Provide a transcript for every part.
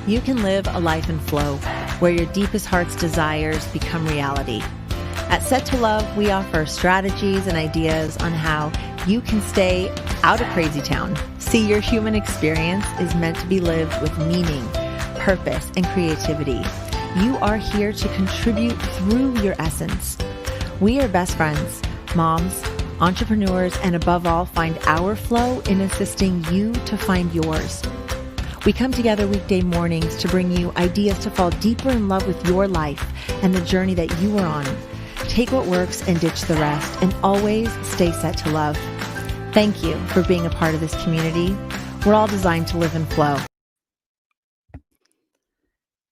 you can live a life in flow where your deepest heart's desires become reality. At Set to Love, we offer strategies and ideas on how you can stay out of crazy town. See, your human experience is meant to be lived with meaning, purpose, and creativity. You are here to contribute through your essence. We are best friends, moms, entrepreneurs, and above all, find our flow in assisting you to find yours. We come together weekday mornings to bring you ideas to fall deeper in love with your life and the journey that you are on. Take what works and ditch the rest, and always stay set to love. Thank you for being a part of this community. We're all designed to live in flow.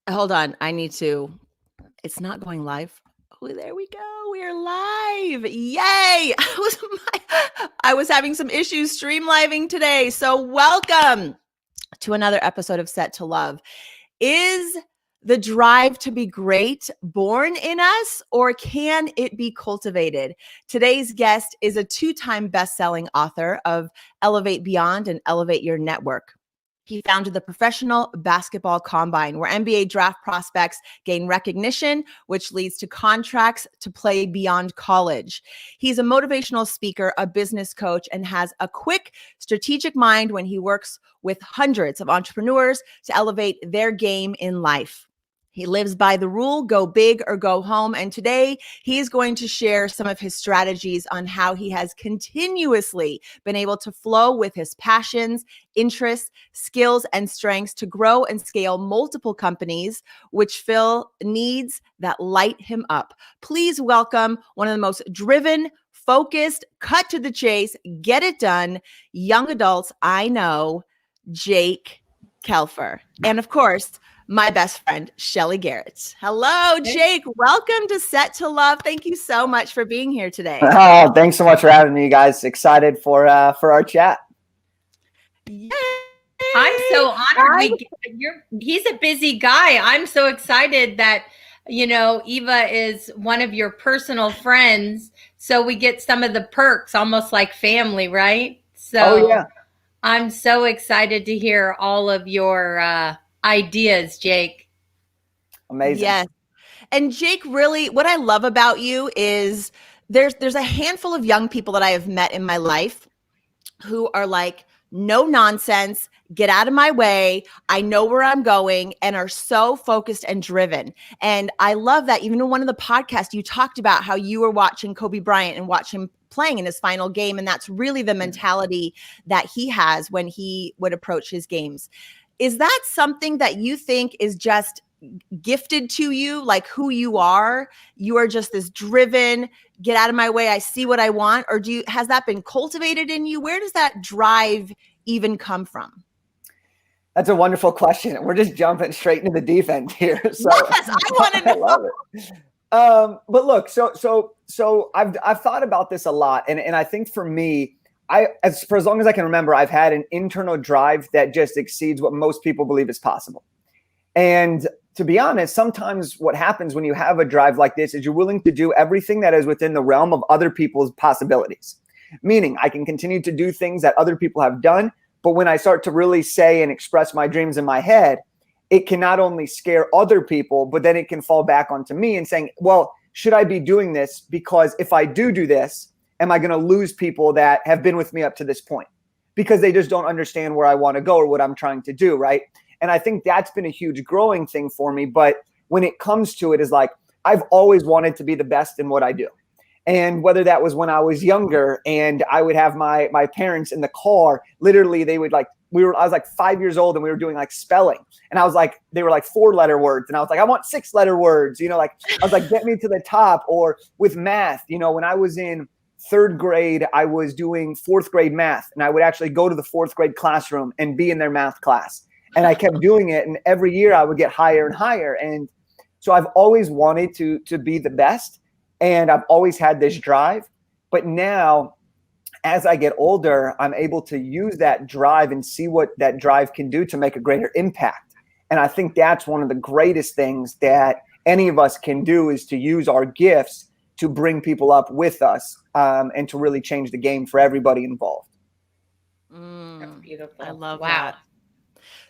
Hold on. It's not going live. Oh, there we go. We are live. Yay. I was having some issues streamliving today. So welcome to another episode of Set to Love. Is the drive to be great born in us, or can it be cultivated? Today's guest is a 2-time best-selling author of Elevate Beyond and Elevate Your Network. He founded the Professional Basketball Combine, where NBA draft prospects gain recognition, which leads to contracts to play beyond college. He's a motivational speaker, a business coach, and has a quick, strategic mind when he works with hundreds of entrepreneurs to elevate their game in life. He lives by the rule, go big or go home. And today he is going to share some of his strategies on how he has continuously been able to flow with his passions, interests, skills, and strengths to grow and scale multiple companies, which fill needs that light him up. Please welcome one of the most driven, focused, cut to the chase, get it done, young adults I know, Jake Kelfer. And of course, my best friend, Shelly Garrett. Hello, Jake. Welcome to Set to Love. Thank you so much for being here today. Oh, thanks so much for having me, guys. Excited for our chat. Yay. I'm so honored. He's a busy guy. I'm so excited that, Eva is one of your personal friends. So we get some of the perks, almost like family, right? So yeah. I'm so excited to hear all of your ideas, Jake. Amazing. Yes. And Jake, really, what I love about you is there's a handful of young people that I have met in my life who are like, no nonsense, get out of my way, I know where I'm going, and are so focused and driven. And I love that. Even in one of the podcasts, you talked about how you were watching Kobe Bryant and watch him playing in his final game. And that's really the mentality that he has when he would approach his games. Is that something that you think is just gifted to you, like who you are? You are just this driven, get out of my way, I see what I want? Or has that been cultivated in you? Where does that drive even come from? That's a wonderful question. We're just jumping straight into the deep end here. So yes, I want to know. I love it. But look, so I've thought about this a lot. And I think for me, for as long as I can remember, I've had an internal drive that just exceeds what most people believe is possible. And to be honest, sometimes what happens when you have a drive like this is you're willing to do everything that is within the realm of other people's possibilities. Meaning I can continue to do things that other people have done, but when I start to really say and express my dreams in my head, it can not only scare other people, but then it can fall back onto me and saying, well, should I be doing this? Because if I do this, am I going to lose people that have been with me up to this point? Because they just don't understand where I want to go or what I'm trying to do, right? And I think that's been a huge growing thing for me. But when it comes to it, is like, I've always wanted to be the best in what I do. And whether that was when I was younger and I would have my parents in the car, literally they would I was like 5 years old and we were doing like spelling. And I was like, they were like 4-letter words. And I was like, I want 6-letter words, I was like, get me to the top. Or with math, when I was in 3rd grade, I was doing 4th grade math, and I would actually go to the 4th grade classroom and be in their math class. And I kept doing it. And every year I would get higher and higher. And so I've always wanted to be the best. And I've always had this drive. But now, as I get older, I'm able to use that drive and see what that drive can do to make a greater impact. And I think that's one of the greatest things that any of us can do, is to use our gifts to bring people up with us, and to really change the game for everybody involved. That's beautiful. I love that.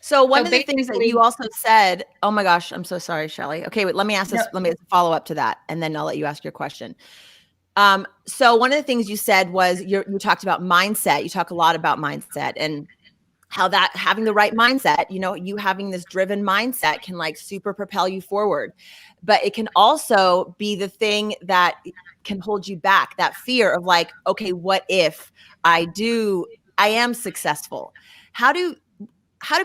So one of the things that you also said, oh my gosh, I'm so sorry, Shelley. Okay, wait, let me ask this. Let me follow up to that, and then I'll let you ask your question. So one of the things you said was you talked about mindset. You talk a lot about mindset and how that having the right mindset, you having this driven mindset can like super propel you forward. But it can also be the thing that can hold you back, that fear of like, okay, what if I am successful? How do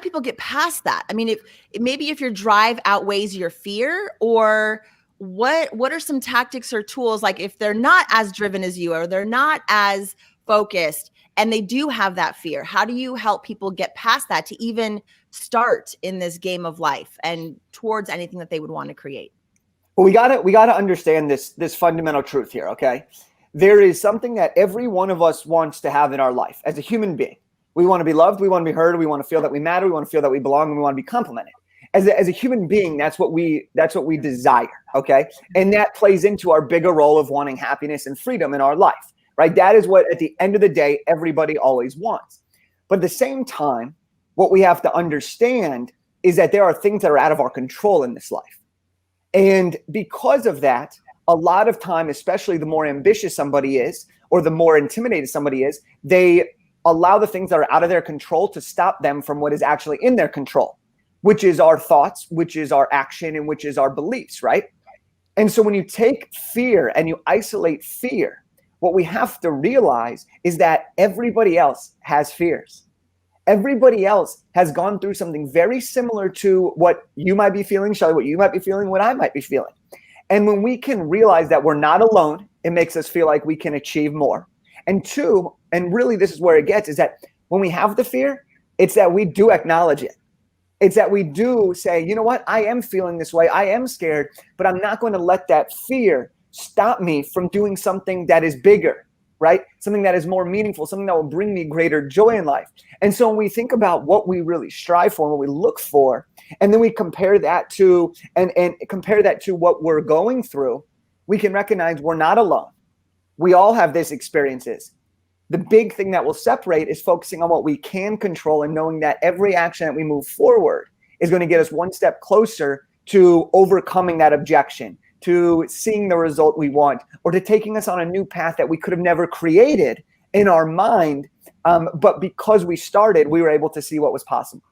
people get past that? I mean, if your drive outweighs your fear, or what are some tactics or tools, like if they're not as driven as you, or they're not as focused and they do have that fear, how do you help people get past that to even start in this game of life and towards anything that they would want to create? Well, we gotta understand this fundamental truth here, okay? There is something that every one of us wants to have in our life as a human being. We want to be loved, we want to be heard, we want to feel that we matter, we want to feel that we belong, and we want to be complimented. As a human being, that's what we desire, okay? And that plays into our bigger role of wanting happiness and freedom in our life, right? That is what, at the end of the day, everybody always wants. But at the same time, what we have to understand is that there are things that are out of our control in this life. And because of that, a lot of time, especially the more ambitious somebody is, or the more intimidated somebody is, they allow the things that are out of their control to stop them from what is actually in their control, which is our thoughts, which is our action, and which is our beliefs, right? And so when you take fear and you isolate fear, what we have to realize is that everybody else has fears. Everybody else has gone through something very similar to what you might be feeling, Shelley, what you might be feeling, what I might be feeling. And when we can realize that we're not alone, it makes us feel like we can achieve more. And two, and really this is where it gets, is that when we have the fear, it's that we do acknowledge it. It's that we do say, you know what, I am feeling this way, I am scared, but I'm not going to let that fear stop me from doing something that is bigger, right? Something that is more meaningful, something that will bring me greater joy in life. And so when we think about what we really strive for and what we look for, and then we compare that to and compare that to what we're going through, we can recognize we're not alone. We all have these experiences. The big thing that will separate is focusing on what we can control and knowing that every action that we move forward is going to get us one step closer to overcoming that objection, to seeing the result we want, or to taking us on a new path that we could have never created in our mind. But because we started, we were able to see what was possible.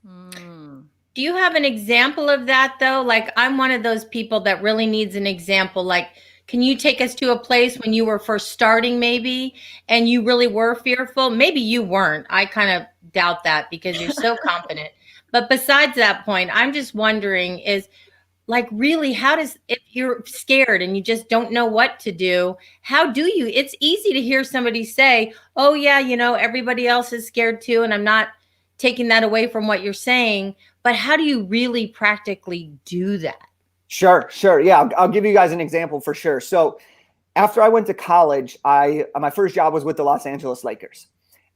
Do you have an example of that, though? Like, I'm one of those people that really needs an example. Like, can you take us to a place when you were first starting, maybe, and you really were fearful? Maybe you weren't. I kind of doubt that because you're so confident. But besides that point, I'm just wondering is, like, really, if you're scared and you just don't know what to do, how do you? It's easy to hear somebody say, oh, yeah, everybody else is scared too. And I'm not taking that away from what you're saying. But how do you really practically do that? Sure. Yeah, I'll give you guys an example for sure. So after I went to college, my first job was with the Los Angeles Lakers.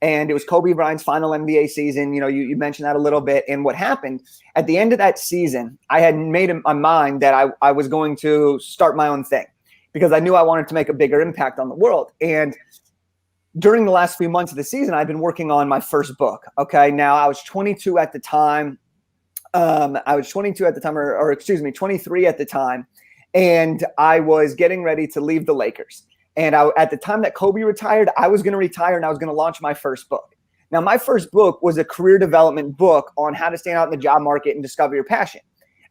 And it was Kobe Bryant's final NBA season. You mentioned that a little bit. And what happened at the end of that season, I had made in my mind that I was going to start my own thing because I knew I wanted to make a bigger impact on the world. And during the last few months of the season, I've been working on my first book. Okay. Now I was 22 at the time. I was 22 at the time, or excuse me, 23 at the time. And I was getting ready to leave the Lakers. And at the time that Kobe retired, I was going to retire and I was going to launch my first book. Now, my first book was a career development book on how to stand out in the job market and discover your passion.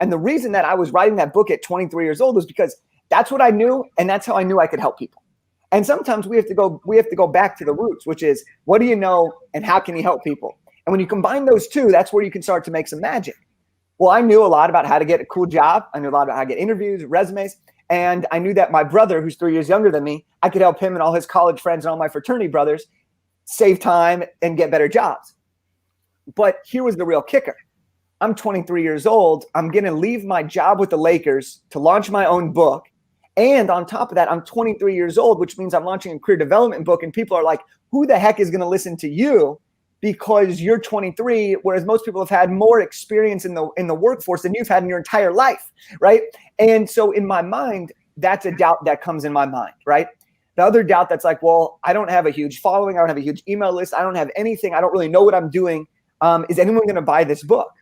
And the reason that I was writing that book at 23 years old was because that's what I knew. And that's how I knew I could help people. And sometimes we have to go back to the roots, which is what do you know and how can you help people? And when you combine those two, that's where you can start to make some magic. Well, I knew a lot about how to get a cool job. I knew a lot about how to get interviews, resumes. And I knew that my brother, who's 3 years younger than me, I could help him and all his college friends and all my fraternity brothers save time and get better jobs. But here was the real kicker. I'm 23 years old. I'm going to leave my job with the Lakers to launch my own book. And on top of that, I'm 23 years old, which means I'm launching a career development book. And people are like, who the heck is going to listen to you? Because you're 23, whereas most people have had more experience in the workforce than you've had in your entire life, right? And so in my mind, that's a doubt that comes in my mind, right? The other doubt that's like, well, I don't have a huge following. I don't have a huge email list. I don't have anything. I don't really know what I'm doing. Is anyone going to buy this book?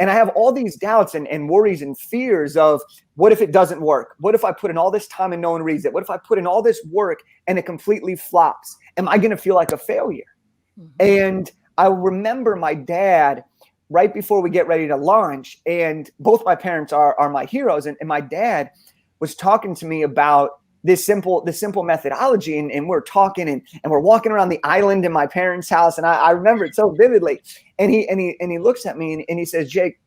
And I have all these doubts and worries and fears of, what if it doesn't work? What if I put in all this time and no one reads it? What if I put in all this work and it completely flops? Am I going to feel like a failure? And I remember my dad right before we get ready to launch, and both my parents are my heroes. And my dad was talking to me about this simple methodology. And we're talking and we're walking around the island in my parents' house. And I remember it so vividly. And he looks at me and he says, Jake,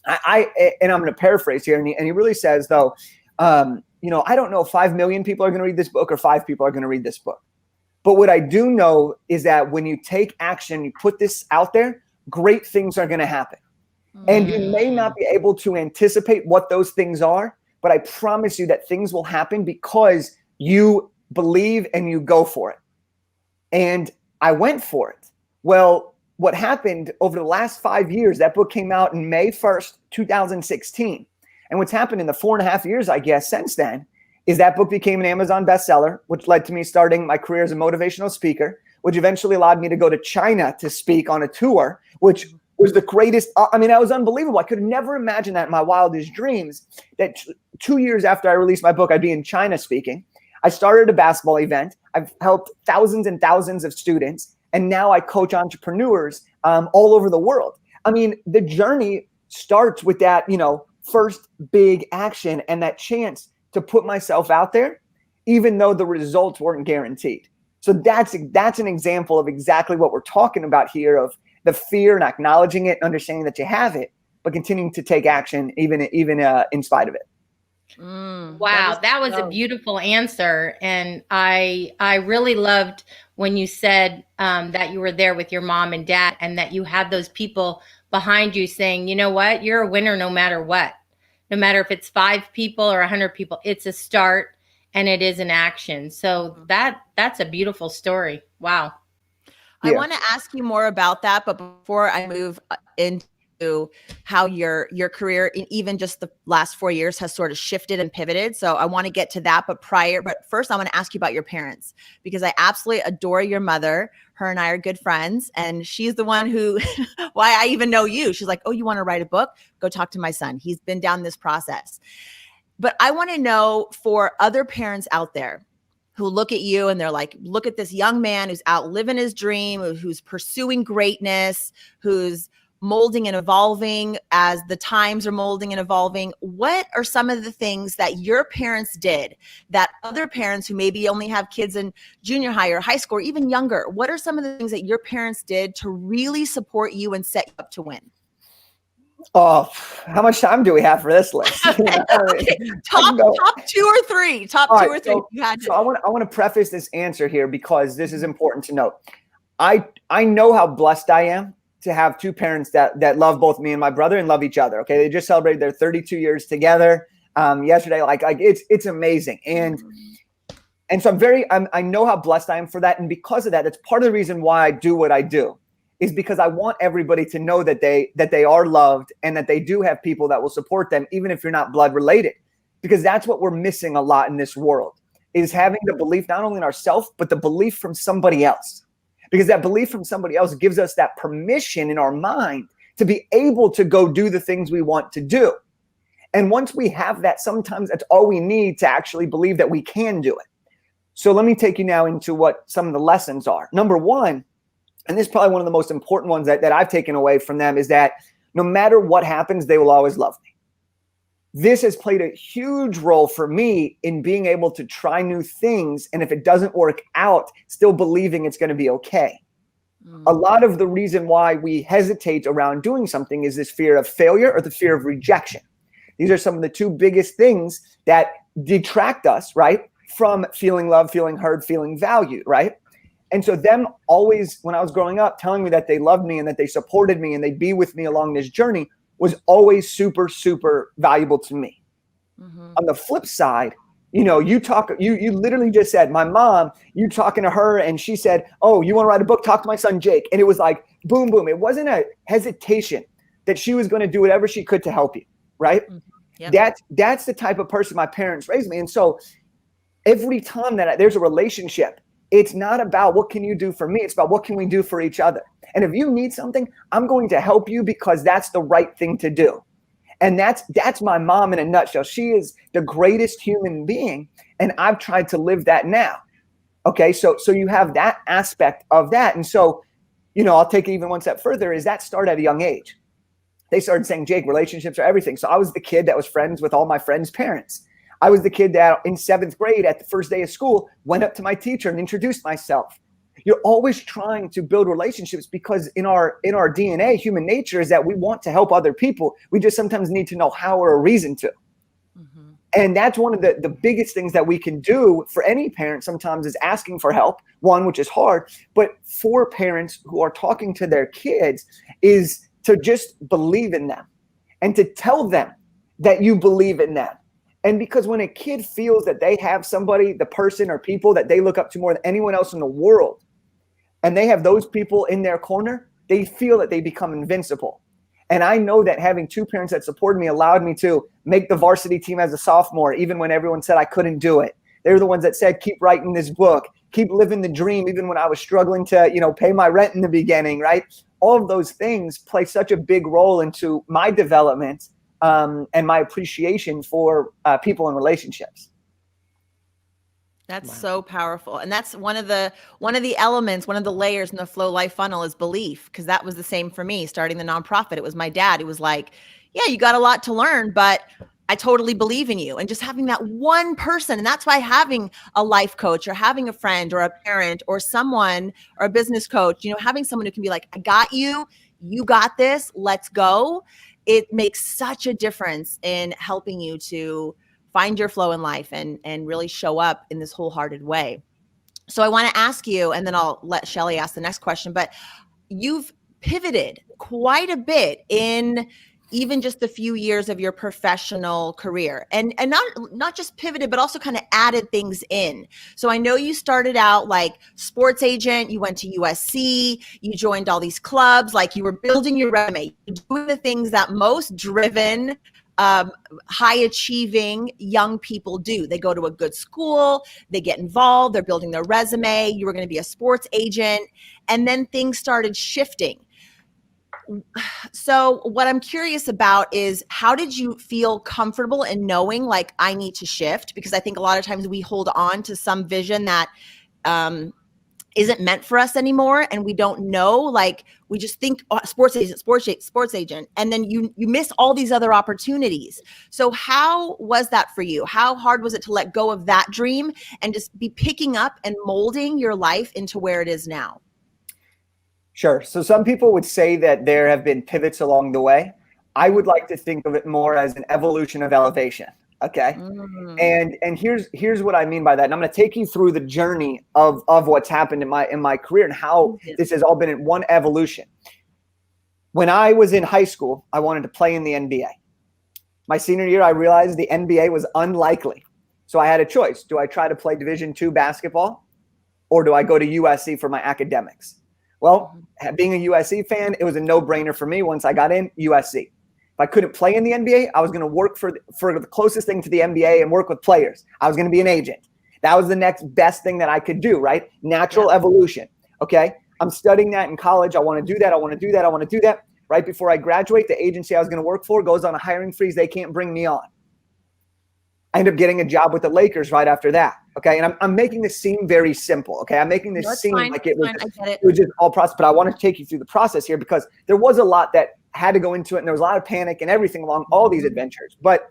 and I'm going to paraphrase here. And he really says, though, I don't know if 5 million people are going to read this book or 5 people are going to read this book. But what I do know is that when you take action, you put this out there, great things are going to happen. And you may not be able to anticipate what those things are, but I promise you that things will happen because you believe and you go for it. And I went for it. Well, what happened over the last 5 years, that book came out in May 1st, 2016. And what's happened in the 4.5 years, I guess, since then, is that book became an Amazon bestseller, which led to me starting my career as a motivational speaker, which eventually allowed me to go to China to speak on a tour, which was the greatest. I mean, that was unbelievable. I could have never imagined that in my wildest dreams, that 2 years after I released my book, I'd be in China speaking. I started a basketball event. I've helped thousands and thousands of students. And now I coach entrepreneurs all over the world. I mean, the journey starts with that, first big action and that chance to put myself out there, even though the results weren't guaranteed. So that's an example of exactly what we're talking about here, of the fear and acknowledging it, understanding that you have it, but continuing to take action even in spite of it. Wow, that was a beautiful answer. And I really loved when you said that you were there with your mom and dad, and that you had those people behind you saying, you know what, you're a winner no matter what. No matter if it's 5 people or 100 people, it's a start and it is an action. So that's a beautiful story. Wow. I want to ask you more about that, but before I move into how your career in even just the last 4 years has sort of shifted and pivoted. So I want to get to that, but first I want to ask you about your parents, because I absolutely adore your mother. Her and I are good friends, and she's the one who, why I even know you. She's like, oh, you want to write a book? Go talk to my son. He's been down this process. But I want to know, for other parents out there who look at you and they're like, look at this young man who's out living his dream, who's pursuing greatness, who's molding and evolving as the times are molding and evolving. What are some of the things that your parents did that other parents who maybe only have kids in junior high or high school or even younger, what are some of the things that your parents did to really support you and set you up to win? Oh, how much time do we have for this list? Okay. Top 2 or 3. Top 2 or 3. So I want to preface this answer here because this is important to note. I know how blessed I am to have 2 parents that love both me and my brother and love each other. Okay, they just celebrated their 32 years together yesterday. Like it's amazing, and so I know how blessed I am for that, and because of that, that's part of the reason why I do what I do, is because I want everybody to know that they are loved and that they do have people that will support them, even if you're not blood related, because that's what we're missing a lot in this world, is having the belief not only in ourselves but the belief from somebody else. Because that belief from somebody else gives us that permission in our mind to be able to go do the things we want to do. And once we have that, sometimes that's all we need to actually believe that we can do it. So let me take you now into what some of the lessons are. Number 1, and this is probably one of the most important ones that I've taken away from them, is that no matter what happens, they will always love me. This has played a huge role for me in being able to try new things. And if it doesn't work out, still believing it's going to be okay. A lot of the reason why we hesitate around doing something is this fear of failure or the fear of rejection. These are some of the 2 biggest things that detract us, right, from feeling loved, feeling heard, feeling valued, right? And so them always, when I was growing up, telling me that they loved me and that they supported me and they'd be with me along this journey was always super, super valuable to me. On the flip side, you literally just said, my mom, you talking to her and she said, oh, you want to write a book? Talk to my son, Jake. And it was like, boom, boom. It wasn't a hesitation that she was going to do whatever she could to help you, right? Yep. That's the type of person my parents raised me. And so every time that there's a relationship It's not about what can you do for me. It's about what can we do for each other. And if you need something, I'm going to help you because that's the right thing to do. And that's my mom in a nutshell. She is the greatest human being. And I've tried to live that now. Okay. So you have that aspect of that. And so, I'll take it even one step further, is that started at a young age. They started saying, Jake, relationships are everything. So I was the kid that was friends with all my friends' parents. I was the kid that in 7th grade at the first day of school went up to my teacher and introduced myself. You're always trying to build relationships because in our DNA, human nature is that we want to help other people. We just sometimes need to know how or a reason to. Mm-hmm. And that's one of the biggest things that we can do for any parent sometimes is asking for help, one, which is hard. But for parents who are talking to their kids is to just believe in them and to tell them that you believe in them. And because when a kid feels that they have somebody, the person or people that they look up to more than anyone else in the world, and they have those people in their corner, they feel that they become invincible. And I know that having 2 parents that supported me allowed me to make the varsity team as a sophomore, even when everyone said I couldn't do it. They were the ones that said, keep writing this book, keep living the dream, even when I was struggling to, pay my rent in the beginning, right? All of those things play such a big role into my development and my appreciation for people and relationships. That's so powerful. And that's one of the elements, one of the layers in the Flow Life funnel is belief. Cause that was the same for me starting the nonprofit. It was my dad. He was like, yeah, you got a lot to learn, but I totally believe in you. And just having that one person. And that's why having a life coach or having a friend or a parent or someone or a business coach, having someone who can be like, I got you, you got this, let's go. It makes such a difference in helping you to find your flow in life and really show up in this wholehearted way. So I want to ask you, and then I'll let Shelly ask the next question, but you've pivoted quite a bit in even just a few years of your professional career and not just pivoted, but also kind of added things in. So I know you started out like sports agent, you went to USC, you joined all these clubs, like you were building your resume, doing the things that most driven, high achieving young people do. They go to a good school, they get involved, they're building their resume. You were going to be a sports agent, and then things started shifting. So what I'm curious about is how did you feel comfortable in knowing like I need to shift? Because I think a lot of times we hold on to some vision that isn't meant for us anymore. And we don't know, like we just think sports agent. And then you miss all these other opportunities. So how was that for you? How hard was it to let go of that dream and just be picking up and molding your life into where it is now? Sure. So some people would say that there have been pivots along the way. I would like to think of it more as an evolution of elevation. Okay. And here's what I mean by that. And I'm going to take you through the journey of what's happened in my career and how this has all been in one evolution. When I was in high school, I wanted to play in the NBA. My senior year, I realized the NBA was unlikely. So I had a choice. Do I try to play Division II basketball or do I go to USC for my academics? Well, being a USC fan, it was a no-brainer for me once I got in USC. If I couldn't play in the NBA, I was going to work for the closest thing to the NBA and work with players. I was going to be an agent. That was the next best thing that I could do, right? Natural evolution. Okay. I'm studying that in college. I want to do that. I want to do that. I want to do that. Right before I graduate, the agency I was going to work for goes on a hiring freeze. They can't bring me on. I end up getting a job with the Lakers right after that. Okay. And I'm making this seem very simple. Okay. I'm making this seem like it was just all process, but I want to take you through the process here because there was a lot that had to go into it. And there was a lot of panic and everything along all these adventures. But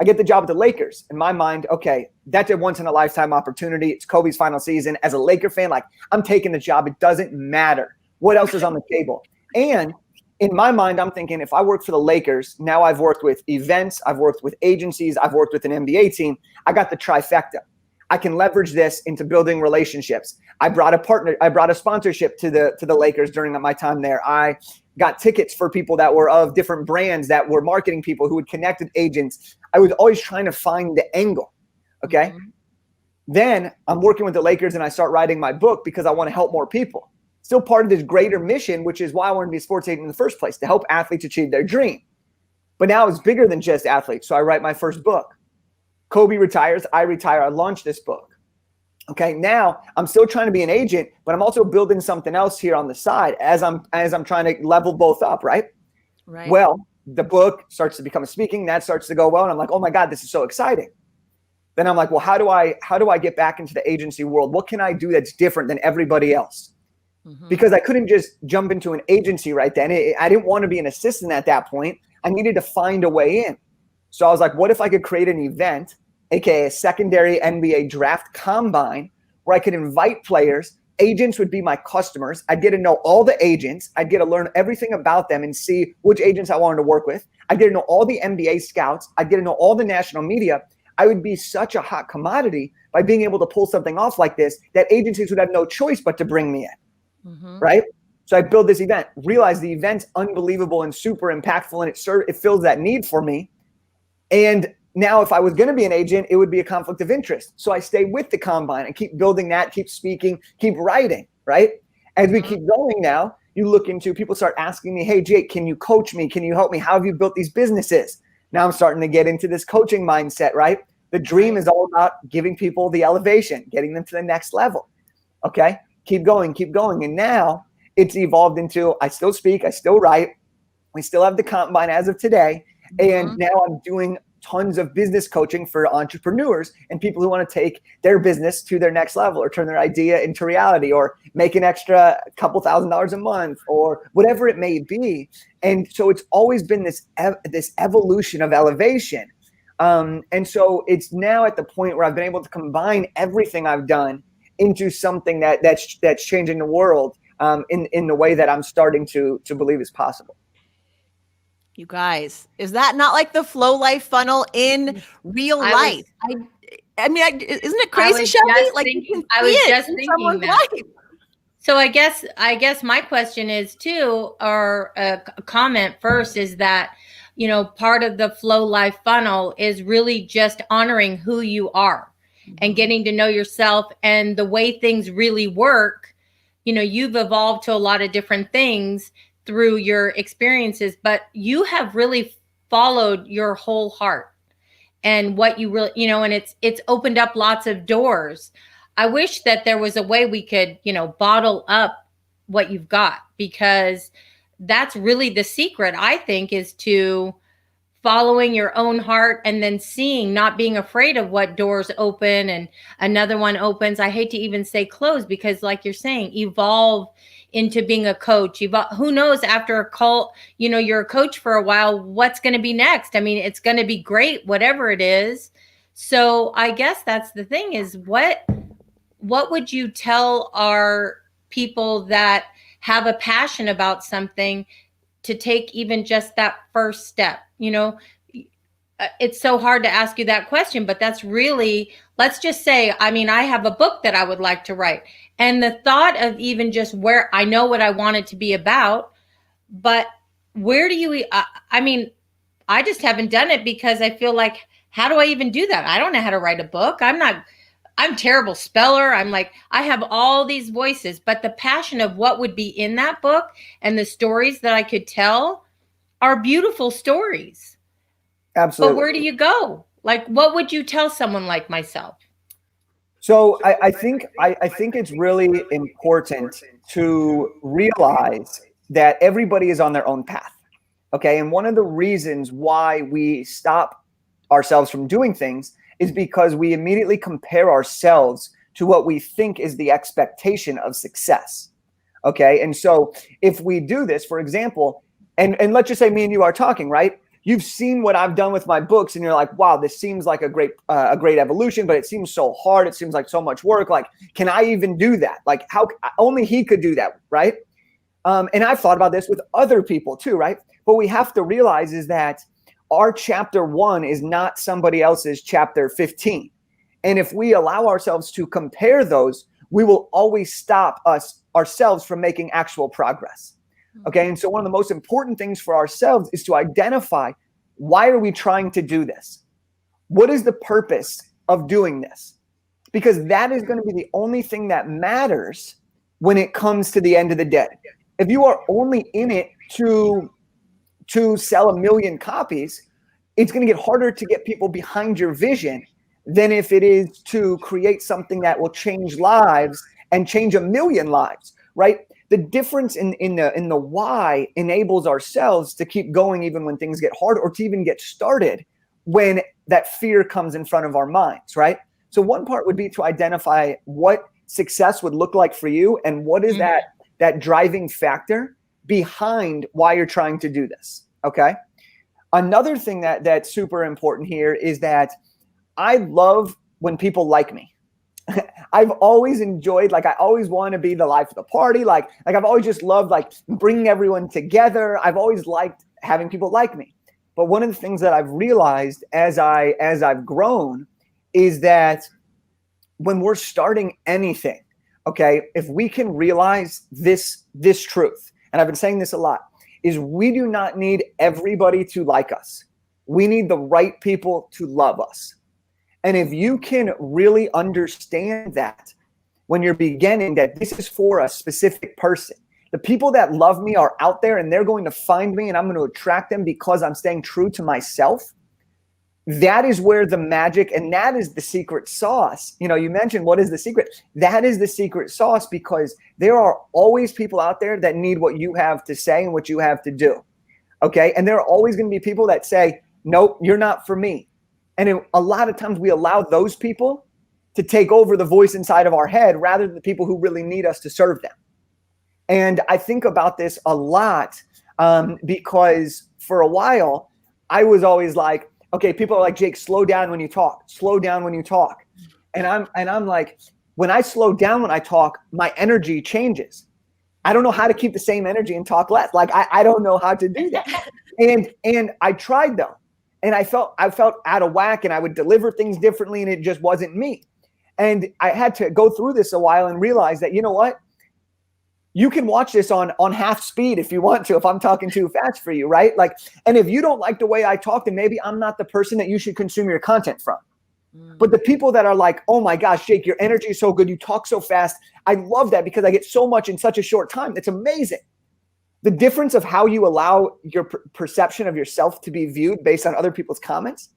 I get the job at the Lakers. In my mind, okay, that's a once in a lifetime opportunity. It's Kobe's final season. As a Laker fan, like I'm taking the job. It doesn't matter what else is on the table. And in my mind, I'm thinking if I work for the Lakers, now I've worked with events, I've worked with agencies, I've worked with an NBA team. I got the trifecta. I can leverage this into building relationships. I brought a sponsorship to the Lakers during my time there. I got tickets for people that were of different brands that were marketing people who would connect with agents. I was always trying to find the angle. Okay. Mm-hmm. Then I'm working with the Lakers and I start writing my book because I want to help more people. Still part of this greater mission, which is why I wanted to be a sports agent in the first place, to help athletes achieve their dream. But now it's bigger than just athletes. So I write my first book. Kobe retires, I retire, I launch this book. Okay, now I'm still trying to be an agent, but I'm also building something else here on the side as I'm trying to level both up, right? Right. Well, the book starts to become a speaking, that starts to go well, and I'm like, oh my God, this is so exciting. Then I'm like, well, how do I get back into the agency world? What can I do that's different than everybody else? Because I couldn't just jump into an agency right then. I didn't want to be an assistant at that point. I needed to find a way in. So I was like, what if I could create an event, aka a secondary NBA draft combine, where I could invite players, agents would be my customers. I'd get to know all the agents. I'd get to learn everything about them and see which agents I wanted to work with. I'd get to know all the NBA scouts. I'd get to know all the national media. I would be such a hot commodity by being able to pull something off like this that agencies would have no choice but to bring me in, right? So I build this event, realize the event's unbelievable and super impactful, and it fills that need for me. And now if I was going to be an agent, it would be a conflict of interest. So I stay with the combine and keep building that, keep speaking, keep writing, right? As we keep going now, you look into, people start asking me, hey, Jake, can you coach me? Can you help me? How have you built these businesses? Now I'm starting to get into this coaching mindset, right? The dream is all about giving people the elevation, getting them to the next level. Okay, keep going, keep going. And now it's evolved into, I still speak, I still write. We still have the combine as of today. And now I'm doing tons of business coaching for entrepreneurs and people who want to take their business to their next level or turn their idea into reality or make an extra couple $1,000s a month or whatever it may be. And so it's always been this evolution of elevation. And so it's now at the point where I've been able to combine everything I've done into something that's changing the world in the way that I'm starting to believe is possible. You guys, is that not like the flow life funnel in real life? I mean, isn't it crazy, Shelby? Like I was just thinking that. Life. So I guess my question is too, or a comment first, is that, you know, part of the flow life funnel is really just honoring who you are and getting to know yourself and the way things really work. You know, you've evolved to a lot of different things through your experiences, but you have really followed your whole heart and what you really, you know, and it's opened up lots of doors. I wish that there was a way we could, you know, bottle up what you've got, because that's really the secret, I think, is to following your own heart and then seeing, not being afraid of what doors open and another one opens. I hate to even say close, because like you're saying, evolve into being a coach. Who knows, after a cult, you know, you're a coach for a while, what's going to be next? I mean, it's going to be great, whatever it is. So I guess that's the thing, is what would you tell our people that have a passion about something to take even just that first step? You know, it's so hard to ask you that question, but that's really, let's just say, I mean, I have a book that I would like to write. And the thought of even just where, I know what I want it to be about, but where do you, I mean, I just haven't done it because I feel like, how do I even do that? I don't know how to write a book. I'm a terrible speller. I'm like, I have all these voices, but the passion of what would be in that book and the stories that I could tell are beautiful stories. Absolutely. But where do you go? Like, what would you tell someone like myself? So I think it's really important to realize that everybody is on their own path. Okay. And one of the reasons why we stop ourselves from doing things is because we immediately compare ourselves to what we think is the expectation of success. Okay. And so if we do this, for example, and let's just say me and you are talking, right? You've seen what I've done with my books and you're like, wow, this seems like a great evolution, but it seems so hard. It seems like so much work. Like, can I even do that? Like, how only he could do that, right? And I've thought about this with other people too, right? What we have to realize is that our chapter 1 is not somebody else's chapter 15. And if we allow ourselves to compare those, we will always stop ourselves from making actual progress. Okay. And so one of the most important things for ourselves is to identify, why are we trying to do this? What is the purpose of doing this? Because that is going to be the only thing that matters when it comes to the end of the day. If you are only in it to sell 1 million copies, it's going to get harder to get people behind your vision than if it is to create something that will change lives and change a million lives, right? The difference in the why enables ourselves to keep going even when things get hard, or to even get started when that fear comes in front of our minds, right? So one part would be to identify what success would look like for you, and what is that driving factor behind why you're trying to do this. Okay. Another thing that's super important here is that I love when people like me. I've always enjoyed, like, I always want to be the life of the party. Like I've always just loved like bringing everyone together. I've always liked having people like me. But one of the things that I've realized as I've grown is that when we're starting anything, okay, if we can realize this truth, and I've been saying this a lot, is we do not need everybody to like us. We need the right people to love us. And if you can really understand that when you're beginning, that this is for a specific person, the people that love me are out there and they're going to find me and I'm going to attract them because I'm staying true to myself. That is where the magic, and that is the secret sauce. You know, you mentioned what is the secret? That is the secret sauce, because there are always people out there that need what you have to say and what you have to do. Okay. And there are always going to be people that say, nope, you're not for me. And a lot of times we allow those people to take over the voice inside of our head rather than the people who really need us to serve them. And I think about this a lot because for a while I was always like, okay, people are like, Jake, slow down when you talk. Slow down when you talk. And I'm like, when I slow down when I talk, my energy changes. I don't know how to keep the same energy and talk less. Like I don't know how to do that. And I tried though. And I felt out of whack, and I would deliver things differently, and it just wasn't me. And I had to go through this a while and realize that, you know what? You can watch this on half speed if you want to, if I'm talking too fast for you, right? Like, and if you don't like the way I talk, then maybe I'm not the person that you should consume your content from. But the people that are like, oh my gosh, Jake, your energy is so good. You talk so fast. I love that because I get so much in such a short time. It's amazing. The difference of how you allow your perception of yourself to be viewed based on other people's comments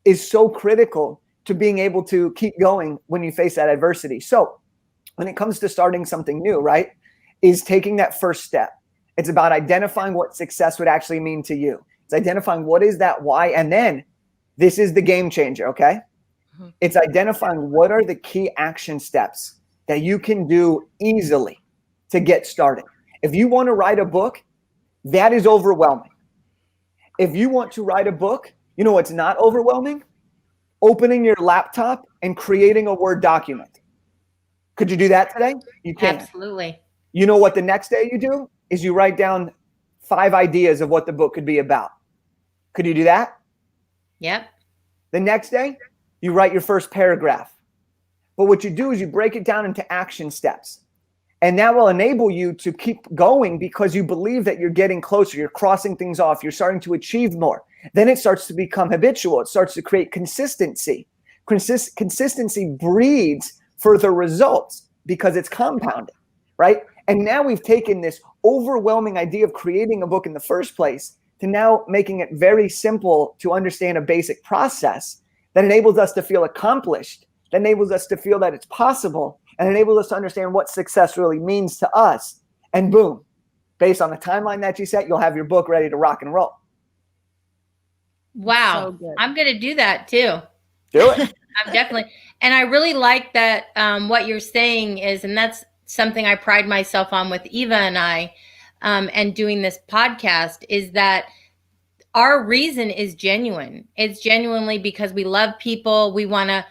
is so critical to being able to keep going when you face that adversity. So when it comes to starting something new, right, is taking that first step. It's about identifying what success would actually mean to you. It's identifying what is that why. And then this is the game changer, okay? It's identifying what are the key action steps that you can do easily to get started. If you want to write a book, that is overwhelming. If you want to write a book, you know what's not overwhelming? Opening your laptop and creating a Word document. Could you do that today? You can. Absolutely. You know what the next day you do is you write down 5 ideas of what the book could be about. Could you do that? Yep. The next day, you write your first paragraph. But what you do is you break it down into action steps. And that will enable you to keep going because you believe that you're getting closer. You're crossing things off. You're starting to achieve more. Then it starts to become habitual. It starts to create consistency. Consistency breeds further results because it's compounding, right? And now we've taken this overwhelming idea of creating a book in the first place to now making it very simple to understand a basic process that enables us to feel accomplished, that enables us to feel that it's possible, and enables us to understand what success really means to us. And boom, based on the timeline that you set, you'll have your book ready to rock and roll. Wow. So I'm going to do that too. Do it. I'm definitely. And I really like that what you're saying is, and that's something I pride myself on with Eva and I, and doing this podcast, is that our reason is genuine. It's genuinely because we love people. We want to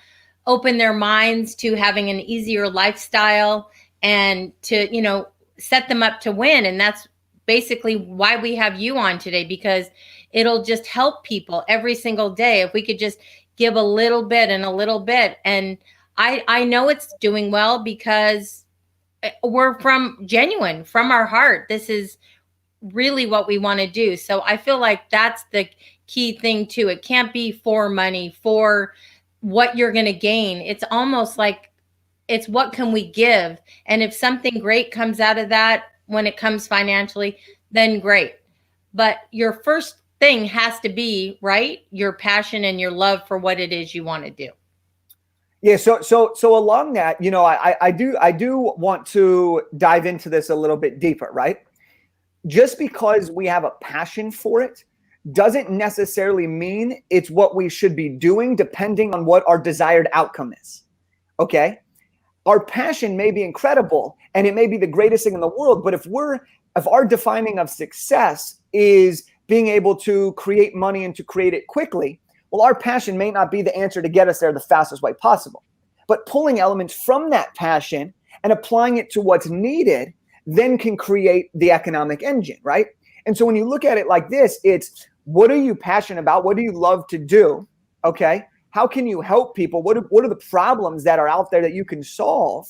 open their minds to having an easier lifestyle and to, you know, set them up to win. And that's basically why we have you on today, because it'll just help people every single day. If we could just give a little bit and a little bit. And I know it's doing well because we're genuine from our heart. This is really what we want to do. So I feel like that's the key thing too. It can't be for money, for what you're going to gain. It's almost like it's what can we give? And if something great comes out of that when it comes financially, then great. But your first thing has to be, right, your passion and your love for what it is you want to do. Yeah. So along that, I do want to dive into this a little bit deeper, right? Just because we have a passion for it doesn't necessarily mean it's what we should be doing, depending on what our desired outcome is. Okay. Our passion may be incredible and it may be the greatest thing in the world, but if our defining of success is being able to create money and to create it quickly, well, our passion may not be the answer to get us there the fastest way possible. But pulling elements from that passion and applying it to what's needed then can create the economic engine, right? And so when you look at it like this, it's what are you passionate about? What do you love to do? Okay. How can you help people? What are the problems that are out there that you can solve?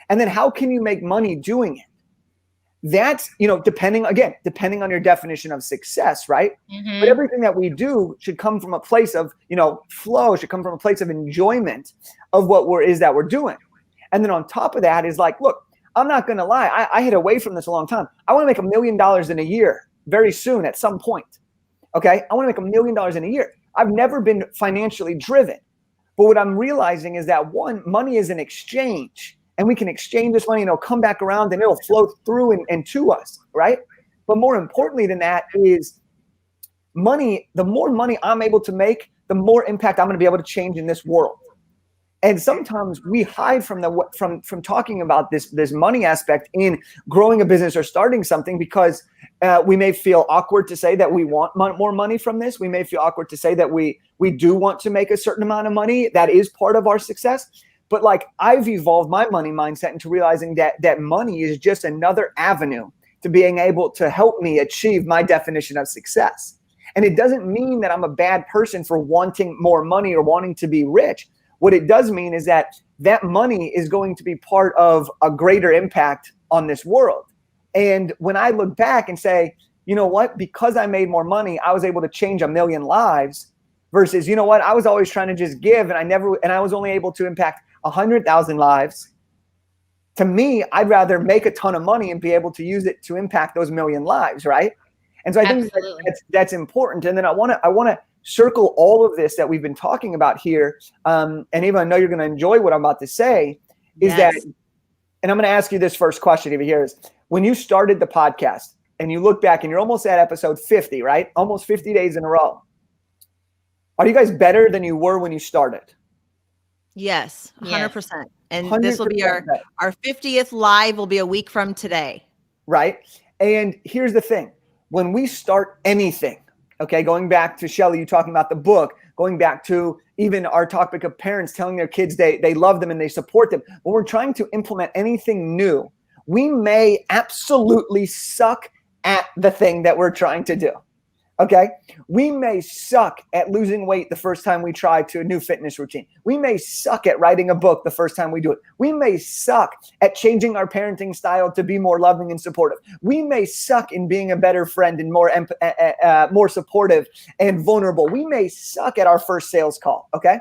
And then how can you make money doing it? That's, depending on your definition of success, right? Mm-hmm. But everything that we do should come from a place of, flow, should come from a place of enjoyment of what we're doing. And then on top of that is like, look, I'm not going to lie. I hid away from this a long time. I want to make $1 million in a year very soon at some point. Okay. I want to make $1 million in a year. I've never been financially driven. But what I'm realizing is that one, money is an exchange and we can exchange this money and it'll come back around and it'll flow through and to us. Right. But more importantly than that is money. The more money I'm able to make, the more impact I'm going to be able to change in this world. And sometimes we hide from talking about this money aspect in growing a business or starting something because we may feel awkward to say that we want more money from this. We may feel awkward to say that we do want to make a certain amount of money. That is part of our success. But like I've evolved my money mindset into realizing that money is just another avenue to being able to help me achieve my definition of success. And it doesn't mean that I'm a bad person for wanting more money or wanting to be rich. What it does mean is that money is going to be part of a greater impact on this world. And when I look back and say, you know what, because I made more money, I was able to change 1 million lives versus, you know what, I was always trying to just give and I was only able to impact 100,000 lives. To me, I'd rather make a ton of money and be able to use it to impact those 1 million lives, right? And so I think that's important. And then I want to circle all of this that we've been talking about here. And Eva, I know you're going to enjoy what I'm about to say is that, and I'm going to ask you this first question over here is when you started the podcast and you look back and you're almost at episode 50, right? Almost 50 days in a row. Are you guys better than you were when you started? Yes, 100%. And 100% this will be our 50th live will be a week from today. Right. And here's the thing. When we start anything, okay, going back to Shelly, you talking about the book, going back to even our topic of parents telling their kids they love them and they support them. When we're trying to implement anything new, we may absolutely suck at the thing that we're trying to do. Okay. We may suck at losing weight the first time we try to a new fitness routine. We may suck at writing a book the first time we do it. We may suck at changing our parenting style to be more loving and supportive. We may suck in being a better friend and more supportive and vulnerable. We may suck at our first sales call. Okay.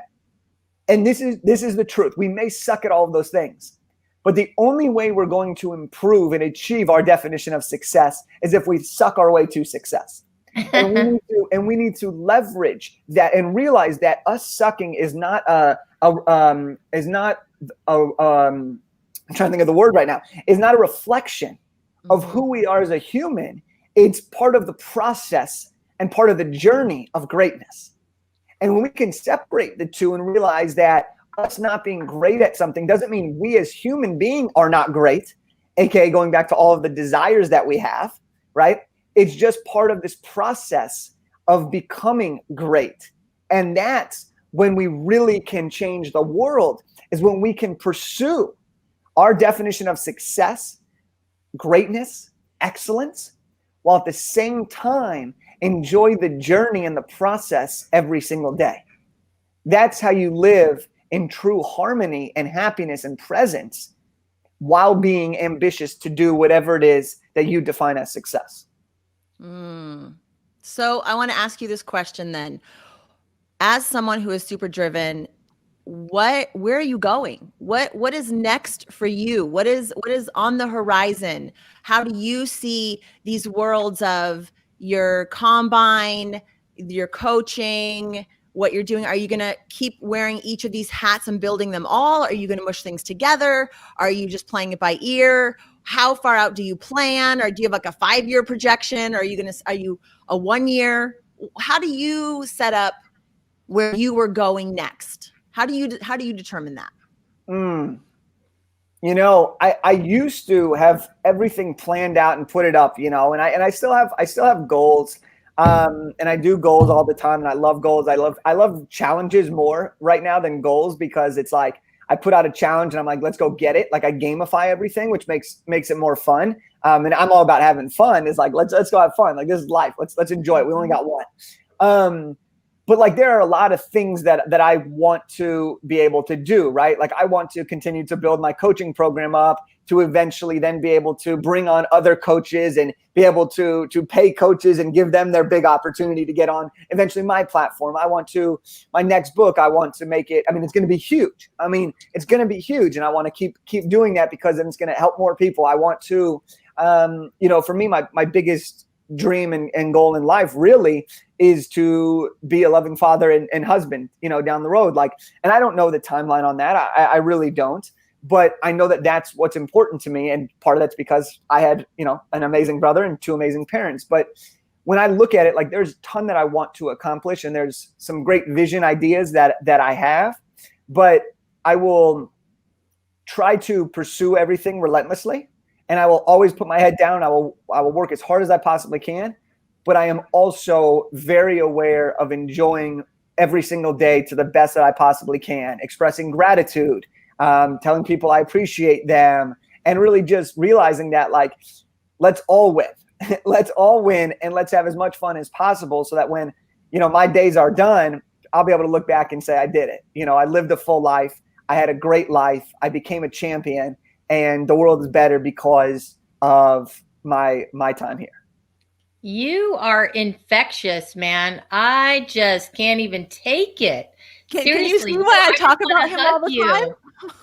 And this is the truth. We may suck at all of those things. But the only way we're going to improve and achieve our definition of success is if we suck our way to success. And we need to leverage that and realize that us sucking is not I'm trying to think of the word right now, is not a reflection of who we are as a human. It's part of the process and part of the journey of greatness. And when we can separate the two and realize that us not being great at something doesn't mean we as human beings are not great, aka going back to all of the desires that we have, right? It's just part of this process of becoming great. And that's when we really can change the world, is when we can pursue our definition of success, greatness, excellence, while at the same time enjoy the journey and the process every single day. That's how you live in true harmony and happiness and presence while being ambitious to do whatever it is that you define as success. So I want to ask you this question then. As someone who is super driven, where are you going? What is next for you? What is on the horizon? How do you see these worlds of your combine, your coaching? what you're doing? Are you going to keep wearing each of these hats and building them all? Are you going to mush things together? Are you just playing it by ear? How far out do you plan? Or do you have like a 5-year projection? Are you a 1 year? How do you set up where you were going next? How do you determine that? You know, I used to have everything planned out and put it up, you know, and I still have goals. And I do goals all the time, and I love goals. I love challenges more right now than goals, because it's like I put out a challenge and I'm like, let's go get it. Like I gamify everything, which makes it more fun. And I'm all about having fun. It's like, let's go have fun. Like this is life. Let's enjoy it. We only got one. But like there are a lot of things that I want to be able to do, right? Like I want to continue to build my coaching program up, to eventually then be able to bring on other coaches and be able to pay coaches and give them their big opportunity to get on eventually my platform. My next book, I want to make it, it's going to be huge. It's going to be huge. And I want to keep doing that, because then it's going to help more people. I want to, for me, my biggest dream and goal in life really is to be a loving father and husband, down the road. Like, and I don't know the timeline on that. I really don't. But I know that that's what's important to me. And part of that's because I had, an amazing brother and 2 amazing parents. But when I look at it, like there's a ton that I want to accomplish, and there's some great vision ideas that I have, but I will try to pursue everything relentlessly. And I will always put my head down. I will work as hard as I possibly can. But I am also very aware of enjoying every single day to the best that I possibly can, expressing gratitude, telling people I appreciate them, and really just realizing that, like, let's all win. Let's all win, and let's have as much fun as possible, so that when, my days are done, I'll be able to look back and say, I did it. I lived a full life. I had a great life. I became a champion, and the world is better because of my time here. You are infectious, man. I just can't even take it. Seriously, can you I talk about him all the time?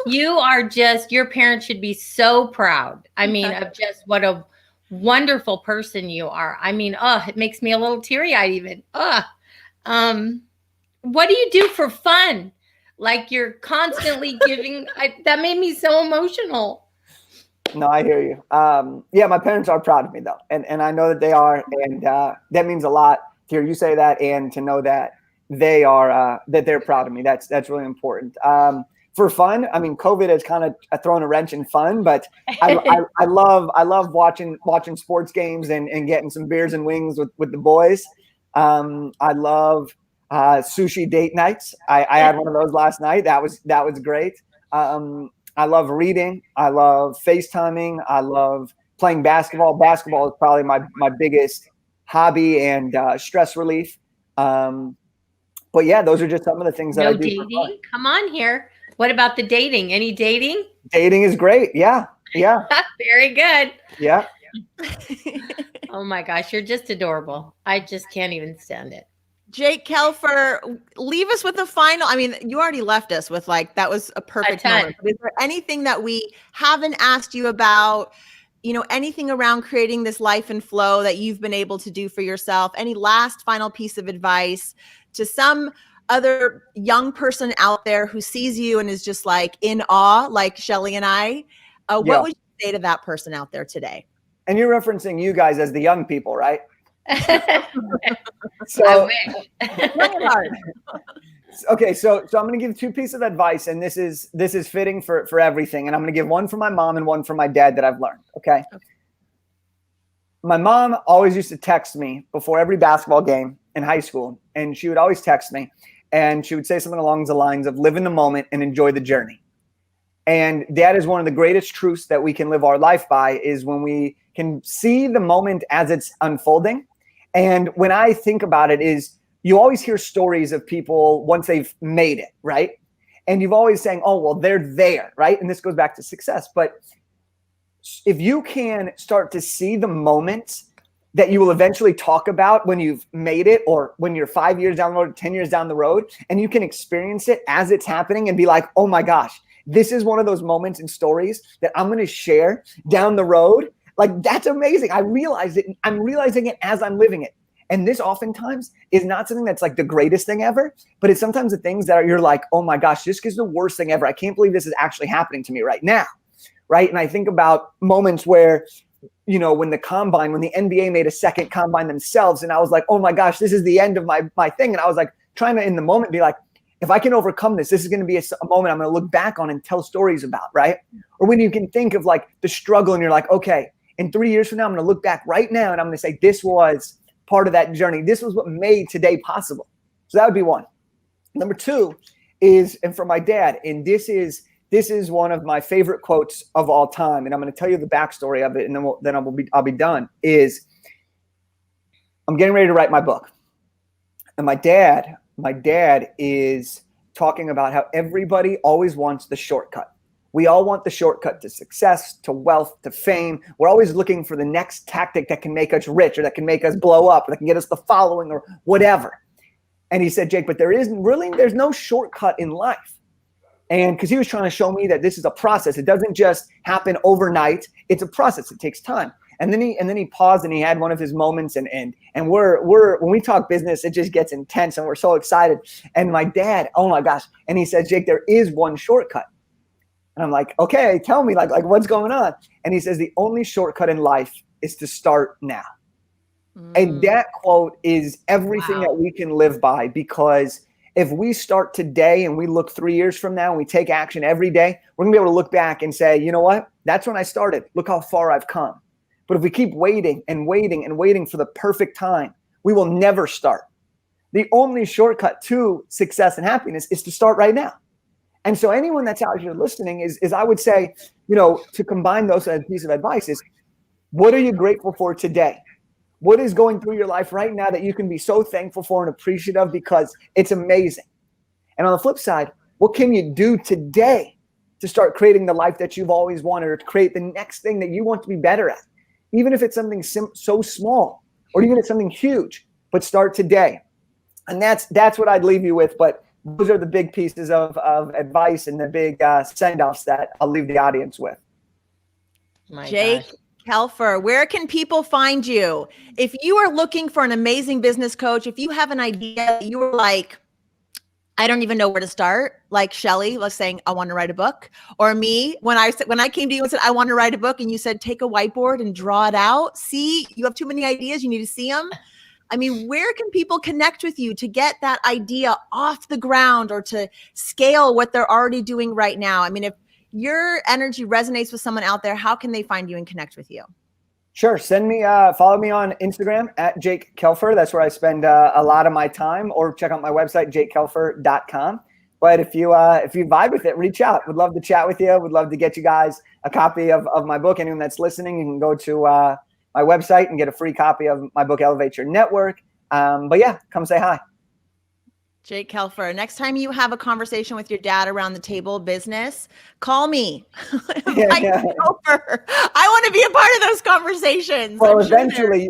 You are just, your parents should be so proud. Of just what a wonderful person you are. It makes me a little teary-eyed even. What do you do for fun? Like you're constantly giving, that made me so emotional. No, I hear you. Yeah, my parents are proud of me though. And I know that they are. And that means a lot to hear you say that, and to know that they are, that they're proud of me. That's really important. For fun, COVID has kind of thrown a wrench in fun, but I love watching sports games and getting some beers and wings with the boys. I love sushi date nights. I had one of those last night. That was great. I love reading. I love FaceTiming. I love playing basketball. Basketball is probably my biggest hobby and stress relief. But yeah, those are just some of the things that I do. Dating? Come on here. What about the dating? Any dating? Dating is great. Yeah. Very good. Yeah. Oh my gosh, you're just adorable. I just can't even stand it. Jake Kelfer, leave us with a final. You already left us with that was a perfect moment. Is there anything that we haven't asked you about? Anything around creating this life and flow that you've been able to do for yourself? Any last final piece of advice to some other young person out there who sees you and is just in awe, like Shelly and I? What would you say to that person out there today? And you're referencing you guys as the young people, right? So, I wish. Okay, so I'm going to give 2 pieces of advice, and this is fitting for everything. And I'm going to give one for my mom and one for my dad that I've learned. Okay. My mom always used to text me before every basketball game in high school, and she would always text me, and she would say something along the lines of live in the moment and enjoy the journey. And that is one of the greatest truths that we can live our life by, is when we can see the moment as it's unfolding. And when I think about it, is you always hear stories of people once they've made it, right? And you've always saying, oh, well, they're there, right? And this goes back to success. But if you can start to see the moments that you will eventually talk about when you've made it, or when you're 5 years down the road, 10 years down the road, and you can experience it as it's happening and be like, oh my gosh, this is one of those moments and stories that I'm going to share down the road. Like, that's amazing. I realize it. I'm realizing it as I'm living it. And this oftentimes is not something that's like the greatest thing ever, but it's sometimes the things that you're like, oh my gosh, this is the worst thing ever. I can't believe this is actually happening to me right now. Right. And I think about moments where, you know, when the NBA made a second combine themselves, and I was like, oh my gosh, this is the end of my thing. And I was like trying to in the moment be like, if I can overcome this, this is going to be a moment I'm going to look back on and tell stories about, right? Or when you can think of like the struggle and you're like, okay, in 3 years from now, I'm going to look back right now and I'm going to say, this was part of that journey. This was what made today possible. So that would be one. Number two is, and for my dad, and this is one of my favorite quotes of all time. And I'm going to tell you the backstory of it. And then I'll be done is I'm getting ready to write my book. And my dad is talking about how everybody always wants the shortcut. We all want the shortcut to success, to wealth, to fame. We're always looking for the next tactic that can make us rich or that can make us blow up or that can get us the following or whatever. And he said, Jake, but there's no shortcut in life. And because he was trying to show me that this is a process. It doesn't just happen overnight. It's a process. It takes time. And then he paused and he had one of his moments and we're when we talk business, it just gets intense and we're so excited. And my dad, oh my gosh. And he said, Jake, there is one shortcut. And I'm like, okay, tell me like what's going on? And he says, the only shortcut in life is to start now. And that quote is everything that we can live by, because if we start today and we look 3 years from now and we take action every day, we're gonna be able to look back and say, you know what? That's when I started. Look how far I've come. But if we keep waiting and waiting and waiting for the perfect time, we will never start. The only shortcut to success and happiness is to start right now. And so anyone that's out here listening is I would say, you know, to combine those as a piece of advice is, what are you grateful for today? What is going through your life right now that you can be so thankful for and appreciative of because it's amazing? And on the flip side, what can you do today to start creating the life that you've always wanted, or to create the next thing that you want to be better at? Even if it's something so small, or even if it's something huge, but start today. And that's what I'd leave you with. But those are the big pieces of advice and the big send-offs that I'll leave the audience with. Jake Kelfer, where can people find you? If you are looking for an amazing business coach, if you have an idea, you are like, I don't even know where to start. Like Shelly was saying, I want to write a book. Or me, when I came to you and said, I want to write a book, and you said, take a whiteboard and draw it out. See, you have too many ideas. You need to see them. I mean, where can people connect with you to get that idea off the ground or to scale what they're already doing right now? I mean, if your energy resonates with someone out there, how can they find you and connect with you? Sure. Follow me on Instagram at Jake Kelfer. That's where I spend a lot of my time, or check out my website, jakekelfer.com. But if you vibe with it, reach out. Would love to chat with you. Would love to get you guys a copy of my book. Anyone that's listening, you can go to my website and get a free copy of my book, Elevate Your Network. But yeah, come say hi. Jake Kelfer, next time you have a conversation with your dad around the table business, call me. Kelfer. I want to be a part of those conversations. Well, eventually,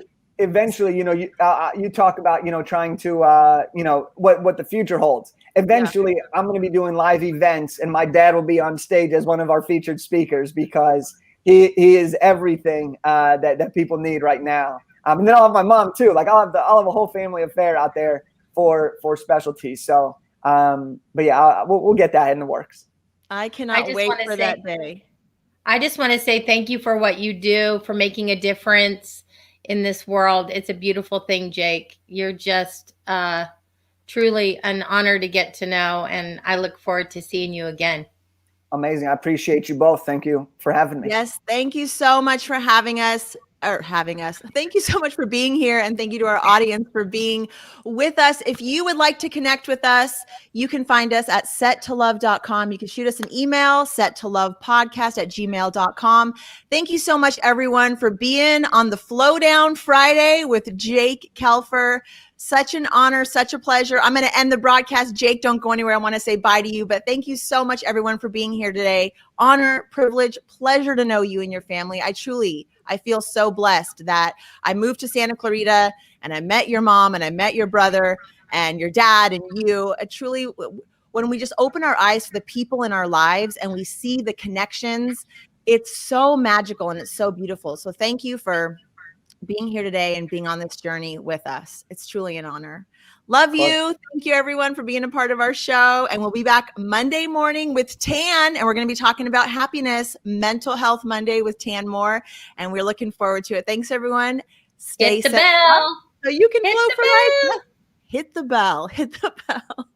you know, you talk about, you know, trying to, you know, what the future holds. Eventually, I'm going to be doing live events, and my dad will be on stage as one of our featured speakers, because he is everything that people need right now. And then I'll have my mom too. Like I'll have a whole family affair out there for specialties. So, but yeah, we'll get that in the works. I cannot wait for that day. I just want to say thank you for what you do, for making a difference in this world. It's a beautiful thing, Jake. You're just truly an honor to get to know, and I look forward to seeing you again. Amazing. I appreciate you both. Thank you for having me. Yes. Thank you so much for having us. Thank you so much for being here, and thank you to our audience for being with us. If you would like to connect with us, you can find us at settolove.com. You can shoot us an email, settolovepodcast@gmail.com. Thank you so much, everyone, for being on the Flow Down Friday with Jake Kelfer. Such an honor, such a pleasure. I'm going to end the broadcast. Jake, don't go anywhere. I want to say bye to you, but thank you so much, everyone, for being here today. Honor, privilege, pleasure to know you and your family. I feel so blessed that I moved to Santa Clarita and I met your mom and I met your brother and your dad and you. Truly, when we just open our eyes to the people in our lives and we see the connections, it's so magical and it's so beautiful. So thank you for being here today and being on this journey with us. It's truly an honor. Love you. Thank you, everyone, for being a part of our show. And we'll be back Monday morning with Tan. And we're going to be talking about happiness, Mental Health Monday with Tan Moore. And we're looking forward to it. Thanks, everyone. Stay Hit the bell. So you can Hit flow the for bell. life. Hit the bell. Hit the bell.